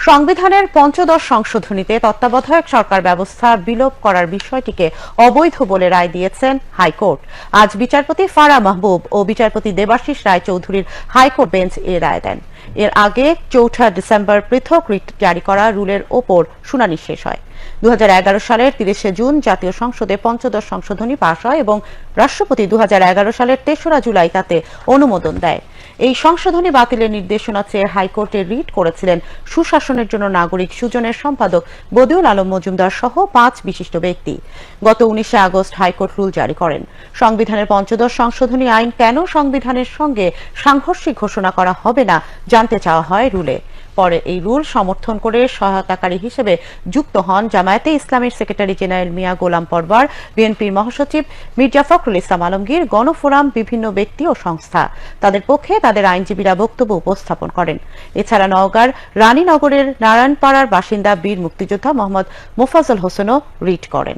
সংবিধানের পঞ্চদশ সংশোধনীতে তত্ত্বাবধায়ক সরকার ব্যবস্থা বিলোপ করার বিষয়টিকে অবৈধ বলে রায় দিয়েছেন হাইকোর্ট। আজ বিচারপতি ফারা মাহবুব ও বিচারপতি দেবাশিস রায় চৌধুরীর হাইকোর্ট বেঞ্চ এ রায় দেন। এর আগে ৪ ডিসেম্বর পৃথক রিট জারি করা রুলের ওপর শুনানি শেষ হয়। ২০১১ সালের ৩০ জুন জাতীয় সংসদে পঞ্চদশ সংশোধনী পাশ হয় এবং রাষ্ট্রপতি ২০১১ সালের ৩রা জুলাই তাতে অনুমোদন দেয়। এই সংশোধনী বাতিলের নির্দেশনা চেয়ে হাইকোর্টে রিট করেছিলেন সুশাসনের জন্য নাগরিক সুজনের সম্পাদক বদিউল আলম মজুমদার সহ ৫ বিশিষ্ট ব্যক্তি। গত ১৯ আগস্ট হাইকোর্ট রুল জারি করেন। সংবিধানের পঞ্চদশ সংশোধনী আইন কেন সংবিধানের সঙ্গে সাংঘর্ষিক ঘোষণা করা হবে না জানতে চাওয়া হয় রুলে। পরে এই রুল সমর্থন করে সহায়তাকারী হিসেবে যুক্ত হন জামায়াতে ইসলামের সেক্রেটারি জেনারেল মিয়া গোলাম পরওয়ার, বিএনপির মহাসচিব মির্জা ফখরুল ইসলাম আলমগীর, গণফোরাম, বিভিন্ন ব্যক্তি ও সংস্থা। তাদের পক্ষে তাদের আইনজীবীরা বক্তব্য উপস্থাপন করেন। এছাড়া নওগাঁর রানীনগরের নারায়ণপাড়ার বাসিন্দা বীর মুক্তিযোদ্ধা মোহাম্মদ মোফাজ্জল হোসেনও রিট করেন।